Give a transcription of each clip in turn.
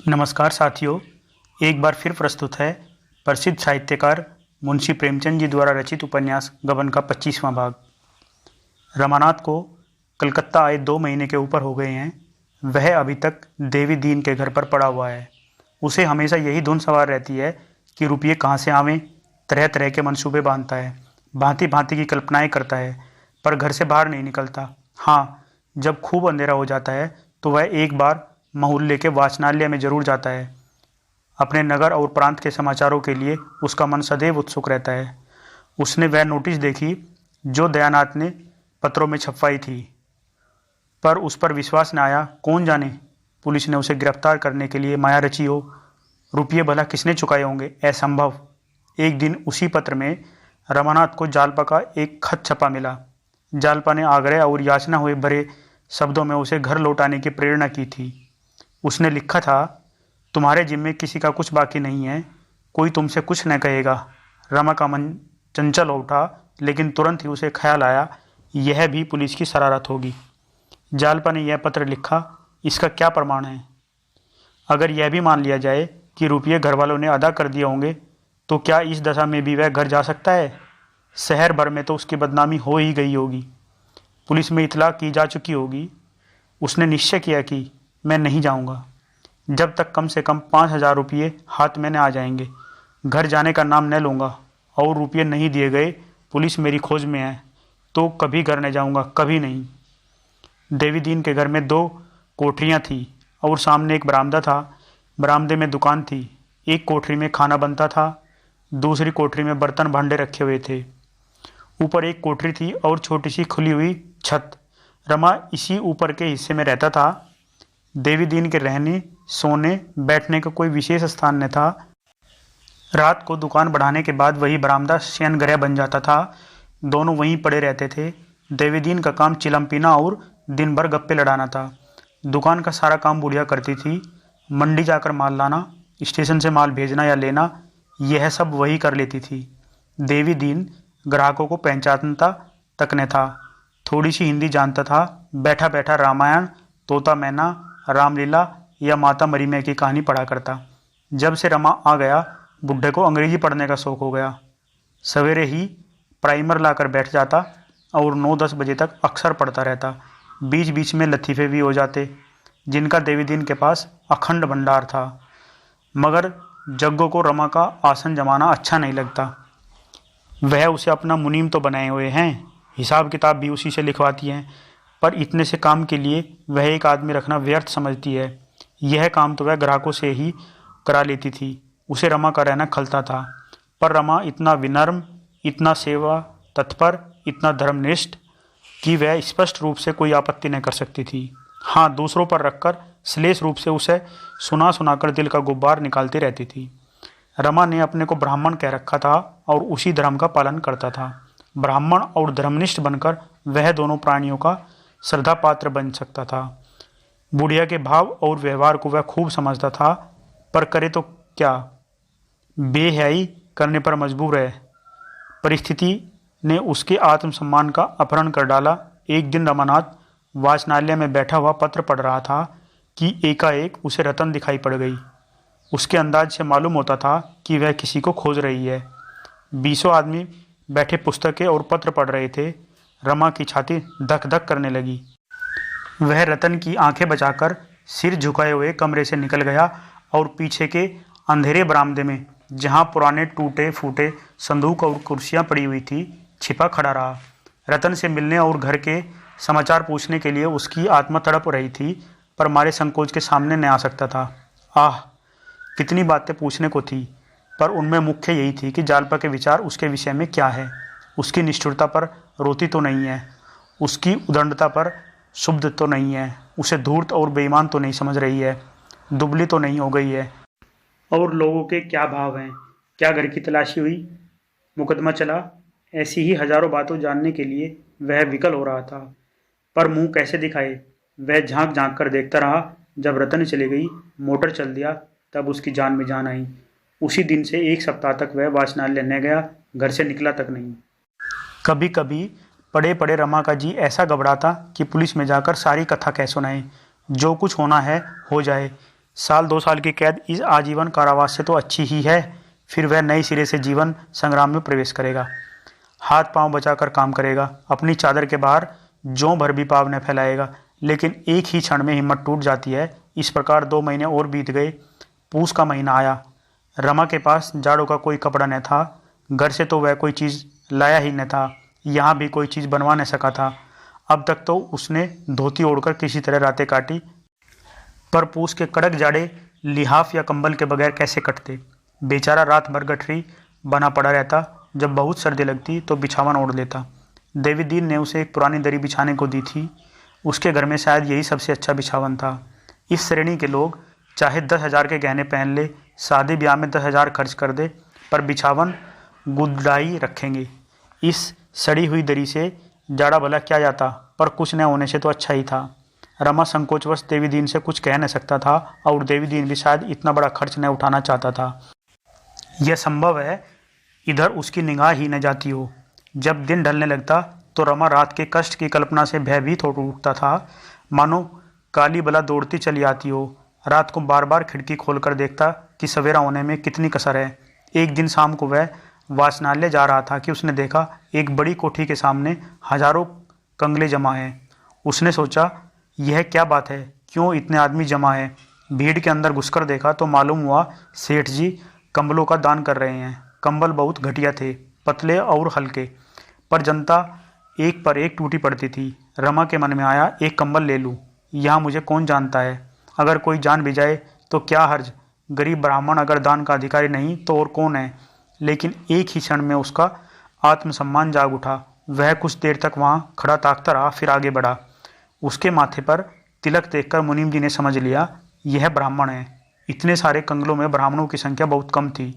नमस्कार साथियों, एक बार फिर प्रस्तुत है प्रसिद्ध साहित्यकार मुंशी प्रेमचंद जी द्वारा रचित उपन्यास गबन का 25वां भाग। रमानाथ को कलकत्ता आए 2 महीने के ऊपर हो गए हैं। वह अभी तक देवी दीन के घर पर पड़ा हुआ है। उसे हमेशा यही धुन सवार रहती है कि रुपये कहाँ से आवें। तरह तरह के मंसूबे बांधता है, भांति भांति की कल्पनाएं करता है, पर घर से बाहर नहीं निकलता। हाँ, जब खूब अंधेरा हो जाता है तो वह एक बार मोहल्ले के वाचनालय में जरूर जाता है। अपने नगर और प्रांत के समाचारों के लिए उसका मन सदैव उत्सुक रहता है। उसने वह नोटिस देखी जो दयानाथ ने पत्रों में छपवाई थी, पर उस पर विश्वास न आया। कौन जाने पुलिस ने उसे गिरफ्तार करने के लिए माया रची हो। रुपये भला किसने चुकाए होंगे? असंभव। एक दिन उसी पत्र में रमानाथ को जालपा का एक खत छपा मिला। जालपा ने आग्रह और याचना हुए भरे शब्दों में उसे घर लौटाने की प्रेरणा की थी। उसने लिखा था, तुम्हारे जिम्मे किसी का कुछ बाकी नहीं है, कोई तुमसे कुछ न कहेगा। रमा का मन चंचल हो उठा, लेकिन तुरंत ही उसे ख्याल आया, यह भी पुलिस की शरारत होगी। जालपा ने यह पत्र लिखा, इसका क्या प्रमाण है? अगर यह भी मान लिया जाए कि रुपये घर वालों ने अदा कर दिए होंगे, तो क्या इस दशा में भी वह घर जा सकता है? शहर भर में तो उसकी बदनामी हो ही गई होगी, पुलिस में इतला की जा चुकी होगी। उसने निश्चय किया कि मैं नहीं जाऊंगा जब तक कम से कम 5,000 रुपये हाथ में न आ जाएंगे। घर जाने का नाम न लूँगा, और रुपये नहीं दिए गए, पुलिस मेरी खोज में है तो कभी घर न जाऊंगा, कभी नहीं। देवी दीन के घर में 2 कोठरियाँ थीं और सामने एक बरामदा था। बरामदे में दुकान थी। एक कोठरी में खाना बनता था, दूसरी कोठरी में बर्तन भांडे रखे हुए थे। ऊपर एक कोठरी थी और छोटी सी खुली हुई छत। रमा इसी ऊपर के हिस्से में रहता था। देवी दीन के रहने, सोने, बैठने का कोई विशेष स्थान न था। रात को दुकान बढ़ाने के बाद वही बरामदा शयन गृह बन जाता था। दोनों वहीं पड़े रहते थे। देवी दीन का काम चिलम पीना और दिन भर गप्पे लड़ाना था। दुकान का सारा काम बुढ़िया करती थी। मंडी जाकर माल लाना, स्टेशन से माल भेजना या लेना, यह सब वही कर लेती थी। देवी दीन ग्राहकों को पहचानता तक न था। थोड़ी सी हिंदी जानता था। बैठा बैठा रामायण, तोता मैना, रामलीला या माता मरीमै की कहानी पढ़ा करता। जब से रमा आ गया, बुढ़े को अंग्रेजी पढ़ने का शौक हो गया। सवेरे ही प्राइमर लाकर बैठ जाता और 9-10 बजे तक अक्षर पढ़ता रहता। बीच बीच में लतीफ़े भी हो जाते, जिनका देवी दीन के पास अखंड भंडार था। मगर जग्गो को रमा का आसन जमाना अच्छा नहीं लगता। वह उसे अपना मुनीम तो बनाए हुए हैं, हिसाब किताब भी उसी से लिखवाती हैं, पर इतने से काम के लिए वह एक आदमी रखना व्यर्थ समझती है। यह काम तो वह ग्राहकों से ही करा लेती थी। उसे रमा का रहना खलता था, पर रमा इतना विनम्र, इतना सेवा तत्पर, इतना धर्मनिष्ठ कि वह स्पष्ट रूप से कोई आपत्ति न कर सकती थी। हाँ, दूसरों पर रखकर श्लेष रूप से उसे सुना सुनाकर दिल का गुब्बार निकालती रहती थी। रमा ने अपने को ब्राह्मण कह रखा था और उसी धर्म का पालन करता था। ब्राह्मण और धर्मनिष्ठ बनकर वह दोनों प्राणियों का श्रद्धा पात्र बन सकता था। बुढ़िया के भाव और व्यवहार को वह खूब समझता था, पर करे तो क्या, बेहयाई करने पर मजबूर है। परिस्थिति ने उसके आत्मसम्मान का अपहरण कर डाला। एक दिन रमानाथ वाचनालय में बैठा हुआ पत्र पढ़ रहा था कि एकाएक उसे रतन दिखाई पड़ गई। उसके अंदाज से मालूम होता था कि वह किसी को खोज रही है। 20 आदमी बैठे पुस्तकें और पत्र पढ़ रहे थे। रमा की छाती धक धक करने लगी। वह रतन की आंखें बचाकर सिर झुकाए हुए कमरे से निकल गया और पीछे के अंधेरे बरामदे में, जहां पुराने टूटे फूटे संदूक और कुर्सियां पड़ी हुई थी, छिपा खड़ा रहा। रतन से मिलने और घर के समाचार पूछने के लिए उसकी आत्मा तड़प रही थी, पर मारे संकोच के सामने न आ सकता था। आह, कितनी बातें पूछने को थी, पर उनमें मुख्य यही थी कि जालपा के विचार उसके विषय में क्या है। उसकी निष्ठुरता पर रोती तो नहीं है, उसकी उदंडता पर शुद्ध तो नहीं है, उसे धूर्त और बेईमान तो नहीं समझ रही है, दुबली तो नहीं हो गई है। और लोगों के क्या भाव हैं, क्या घर की तलाशी हुई, मुकदमा चला, ऐसी ही हजारों बातों जानने के लिए वह विकल हो रहा था। पर मुंह कैसे दिखाए? वह झांक झांक कर देखता रहा। जब रतन चली गई, मोटर चल दिया, तब उसकी जान में जान आई। उसी दिन से 1 सप्ताह तक वह वाचनालय न गया, घर से निकला तक नहीं। कभी कभी पड़े पड़े रमा का जी ऐसा घबराता कि पुलिस में जाकर सारी कथा कह सुनाए। जो कुछ होना है हो जाए, साल 2 साल की कैद इस आजीवन कारावास से तो अच्छी ही है। फिर वह नए सिरे से जीवन संग्राम में प्रवेश करेगा, हाथ पांव बचाकर काम करेगा, अपनी चादर के बाहर जों भर भी पाव न फैलाएगा। लेकिन एक ही क्षण में हिम्मत टूट जाती है। इस प्रकार 2 महीने और बीत गए। पूस का महीना आया। रमा के पास जाड़ों का कोई कपड़ा न था। घर से तो वह कोई चीज़ लाया ही न था, यहाँ भी कोई चीज़ बनवा न सका था। अब तक तो उसने धोती ओढ़कर किसी तरह रातें काटी, पर पूस के कड़क जाड़े लिहाफ या कंबल के बगैर कैसे कटते। बेचारा रात भर गठरी बना पड़ा रहता। जब बहुत सर्दी लगती तो बिछावन ओढ़ लेता। देवी दीन ने उसे एक पुरानी दरी बिछाने को दी थी। उसके घर में शायद यही सबसे अच्छा बिछावन था। इस श्रेणी के लोग चाहे 10,000 के गहने पहन ले, शादी ब्याह में 10,000 खर्च कर दे, पर बिछावन गुदड़ाई रखेंगे। इस सड़ी हुई दरी से जाड़ा भला क्या जाता, पर कुछ न होने से तो अच्छा ही था। रमा संकोचवश देवी दीन से कुछ कह न सकता था, और देवी दीन भी शायद इतना बड़ा खर्च न उठाना चाहता था। यह संभव है इधर उसकी निगाह ही न जाती हो। जब दिन ढलने लगता तो रमा रात के कष्ट की कल्पना से भयभीत हो उठता था, मानो काली बला दौड़ती चली आती हो। रात को बार बार खिड़की खोलकर देखता कि सवेरा होने में कितनी कसर है। एक दिन शाम को वह वाचनालय जा रहा था कि उसने देखा एक बड़ी कोठी के सामने हजारों कंगले जमा हैं। उसने सोचा, यह क्या बात है, क्यों इतने आदमी जमा हैं। भीड़ के अंदर घुसकर देखा तो मालूम हुआ सेठ जी कंबलों का दान कर रहे हैं। कंबल बहुत घटिया थे, पतले और हल्के, पर जनता एक पर एक टूटी पड़ती थी। रमा के मन में आया, एक कंबल ले लूँ, यहाँ मुझे कौन जानता है, अगर कोई जान भी जाए तो क्या हर्ज। गरीब ब्राह्मण अगर दान का अधिकारी नहीं तो और कौन है। लेकिन एक ही क्षण में उसका आत्मसम्मान जाग उठा। वह कुछ देर तक वहाँ खड़ा ताकता रहा, फिर आगे बढ़ा। उसके माथे पर तिलक देखकर मुनीम जी ने समझ लिया, यह ब्राह्मण है। इतने सारे कंगलों में ब्राह्मणों की संख्या बहुत कम थी।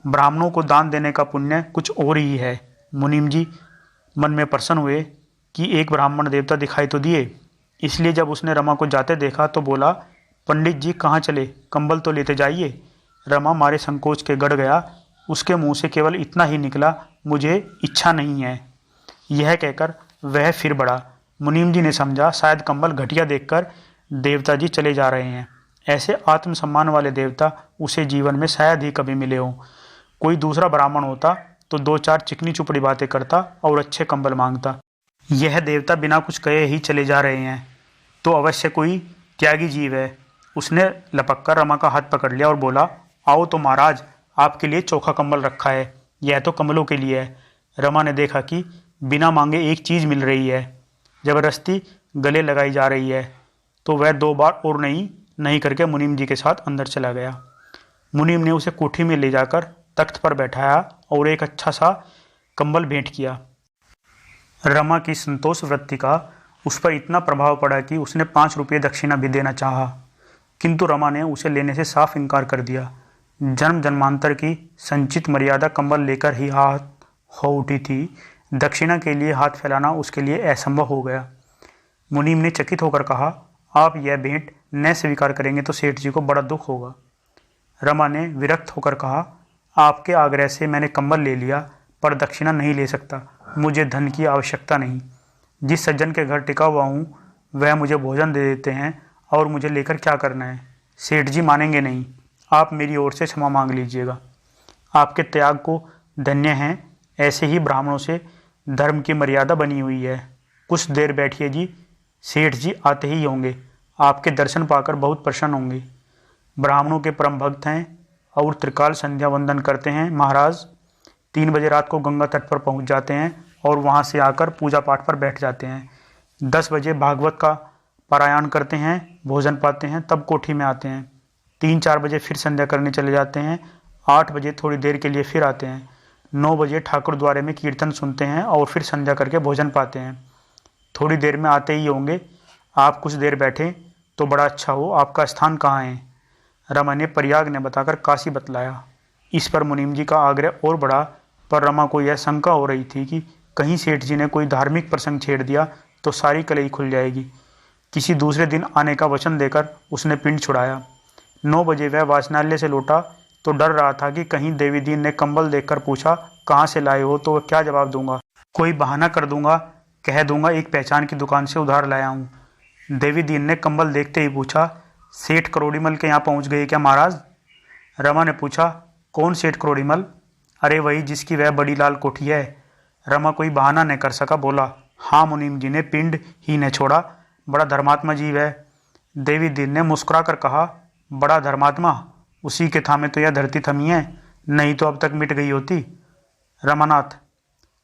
ब्राह्मणों को दान देने का पुण्य कुछ और ही है। मुनीम जी मन में प्रसन्न हुए कि एक ब्राह्मण देवता दिखाई तो दिए। इसलिए जब उसने रमा को जाते देखा तो बोला, पंडित जी कहाँ चले, कंबल तो लेते जाइए। रमा मारे संकोच के गड़ गया। उसके मुंह से केवल इतना ही निकला, मुझे इच्छा नहीं है। यह कहकर वह फिर बढ़ा। मुनीम जी ने समझा शायद कंबल घटिया देखकर देवता जी चले जा रहे हैं। ऐसे आत्मसम्मान वाले देवता उसे जीवन में शायद ही कभी मिले हों। कोई दूसरा ब्राह्मण होता तो 2-4 चिकनी चुपड़ी बातें करता और अच्छे कंबल मांगता। यह देवता बिना कुछ कहे ही चले जा रहे हैं तो अवश्य कोई त्यागी जीव है। उसने लपक कर रमा का हाथ पकड़ लिया और बोला, आओ तो महाराज, आपके लिए चोखा कंबल रखा है, यह तो कमलों के लिए है। रमा ने देखा कि बिना मांगे एक चीज़ मिल रही है, जबरदस्ती गले लगाई जा रही है, तो वह 2 बार और नहीं करके मुनीम जी के साथ अंदर चला गया। मुनीम ने उसे कोठी में ले जाकर तख्त पर बैठाया और एक अच्छा सा कंबल भेंट किया। रमा की संतोष वृत्ति का उस पर इतना प्रभाव पड़ा कि उसने 5 रुपये दक्षिणा भी देना चाहा, किंतु रमा ने उसे लेने से साफ इनकार कर दिया। जन्म जन्मांतर की संचित मर्यादा कंबल लेकर ही हाथ हो उठी थी। दक्षिणा के लिए हाथ फैलाना उसके लिए असंभव हो गया। मुनीम ने चकित होकर कहा, आप यह भेंट न स्वीकार करेंगे तो सेठ जी को बड़ा दुख होगा। रमा ने विरक्त होकर कहा, आपके आग्रह से मैंने कंबल ले लिया, पर दक्षिणा नहीं ले सकता। मुझे धन की आवश्यकता नहीं। जिस सज्जन के घर टिका हुआ हूँ वह मुझे भोजन दे देते हैं, और मुझे लेकर क्या करना है। सेठ जी मानेंगे नहीं। आप मेरी ओर से क्षमा मांग लीजिएगा। आपके त्याग को धन्य हैं। ऐसे ही ब्राह्मणों से धर्म की मर्यादा बनी हुई है। कुछ देर बैठिए जी, सेठ जी आते ही होंगे। आपके दर्शन पाकर बहुत प्रसन्न होंगे। ब्राह्मणों के परम भक्त हैं और त्रिकाल संध्या वंदन करते हैं। महाराज 3 बजे रात को गंगा तट पर पहुंच जाते हैं और वहां से आकर पूजा पाठ पर बैठ जाते हैं। 10 बजे भागवत का पारायण करते हैं, भोजन पाते हैं, तब कोठी में आते हैं। 3-4 बजे फिर संध्या करने चले जाते हैं। 8 बजे थोड़ी देर के लिए फिर आते हैं। 9 बजे ठाकुर द्वारे में कीर्तन सुनते हैं और फिर संध्या करके भोजन पाते हैं। थोड़ी देर में आते ही होंगे। आप कुछ देर बैठें तो बड़ा अच्छा हो। आपका स्थान कहाँ है? रमा ने प्रयाग ने बताकर काशी बतलाया। इस पर मुनीम जी का आग्रह और बढ़ा, पर रमा को यह शंका हो रही थी कि कहीं सेठ जी ने कोई धार्मिक प्रसंग छेड़ दिया तो सारी कलई खुल जाएगी। किसी दूसरे दिन आने का वचन देकर उसने पिंड छुड़ाया। 9 बजे वह वाचनालय से लौटा तो डर रहा था कि कहीं देवी दीन ने कंबल देखकर पूछा, कहाँ से लाए हो, तो क्या जवाब दूंगा। कोई बहाना कर दूंगा, कह दूंगा एक पहचान की दुकान से उधार लाया हूँ। देवी दीन ने कंबल देखते ही पूछा, सेठ करोड़ीमल के यहाँ पहुँच गए क्या महाराज? रमा ने पूछा। कौन सेठ करोड़ीमल? अरे वही जिसकी वह बड़ी लाल कोठी है। रमा कोई बहाना न कर सका, बोला, हाँ मुनीम जी ने पिंड ही न छोड़ा, बड़ा धर्मात्मा जीव है। देवी दीन ने मुस्कुरा कर कहा, बड़ा धर्मात्मा? उसी के थामे तो यह धरती थमी है, नहीं तो अब तक मिट गई होती। रमानाथ,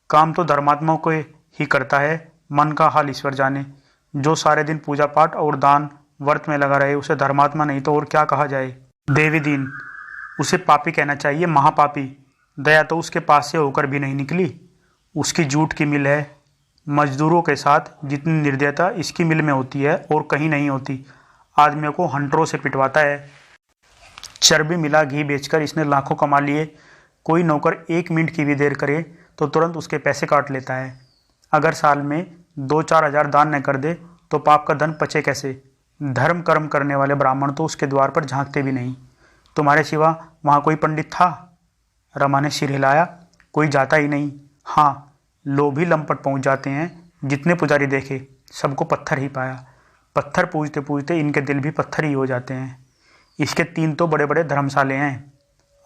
काम तो धर्मात्माओं को ही करता है, मन का हाल ईश्वर जाने। जो सारे दिन पूजा पाठ और दान व्रत में लगा रहे उसे धर्मात्मा नहीं तो और क्या कहा जाए। देवी दीन, उसे पापी कहना चाहिए, महापापी। दया तो उसके पास से होकर भी नहीं निकली। उसकी जूठ की मिल है। मजदूरों के साथ जितनी निर्दयता इसकी मिल में होती है और कहीं नहीं होती। आदमियों को हंटरों से पिटवाता है। चर्बी मिला घी बेचकर इसने लाखों कमा लिए। कोई नौकर 1 मिनट की भी देर करे तो तुरंत उसके पैसे काट लेता है। अगर साल में 2-4 हजार दान न कर दे तो पाप का धन पचे कैसे? धर्म कर्म करने वाले ब्राह्मण तो उसके द्वार पर झांकते भी नहीं। तुम्हारे सिवा वहाँ कोई पंडित था? रमा ने सिर हिलाया। कोई जाता ही नहीं। हाँ, लोभी लंपट पहुँच जाते हैं। जितने पुजारी देखे सबको पत्थर ही पाया। पत्थर पूजते पूजते इनके दिल भी पत्थर ही हो जाते हैं। इसके 3 तो बड़े बड़े धर्मशाले हैं।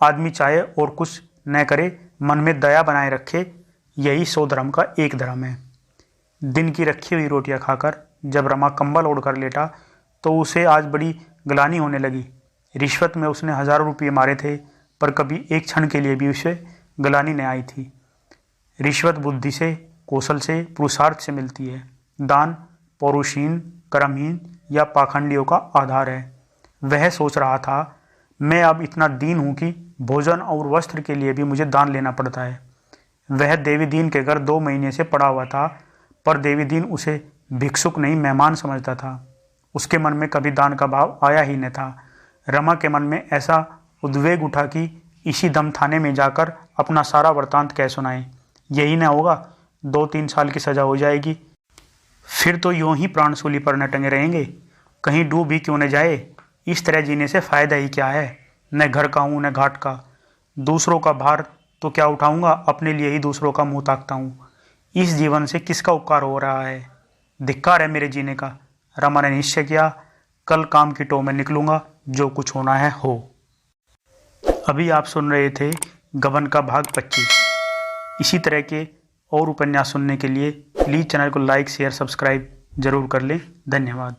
आदमी चाहे और कुछ न करे, मन में दया बनाए रखे, यही 100 धर्म का एक धर्म है। दिन की रखी हुई रोटियां खाकर जब रमा कंबल ओढ़कर लेटा तो उसे आज बड़ी गलानी होने लगी। रिश्वत में उसने हजारों रुपये मारे थे, पर कभी एक क्षण के लिए भी उसे गलानी न आई थी। रिश्वत बुद्धि से, कौशल से, पुरुषार्थ से मिलती है। दान पौरुषहीन, कर्महीन या पाखंडियों का आधार है। वह सोच रहा था, मैं अब इतना दीन हूँ कि भोजन और वस्त्र के लिए भी मुझे दान लेना पड़ता है। वह देवी दीन के घर 2 महीने से पड़ा हुआ था, पर देवी दीन उसे भिक्षुक नहीं मेहमान समझता था। उसके मन में कभी दान का भाव आया ही न था। रमा के मन में ऐसा उद्वेग उठा कि इसी दम थाने में जाकर अपना सारा वृतांत कह सुनाए। यही न होगा, 2-3 साल की सजा हो जाएगी। फिर तो यूं ही प्राणसूली पर न टंगे रहेंगे। कहीं डूब ही क्यों न जाए। इस तरह जीने से फायदा ही क्या है? न घर का हूँ न घाट का। दूसरों का भार तो क्या उठाऊंगा, अपने लिए ही दूसरों का मुंह ताकता हूँ। इस जीवन से किसका उपकार हो रहा है? धिक्कार है मेरे जीने का। रमा ने निश्चय किया, कल काम की टो में निकलूंगा, जो कुछ होना है हो। अभी आप सुन रहे थे गबन का भाग 25। इसी तरह के और उपन्यास सुनने के लिए प्लीज़ चैनल को लाइक शेयर सब्सक्राइब जरूर कर लें। धन्यवाद।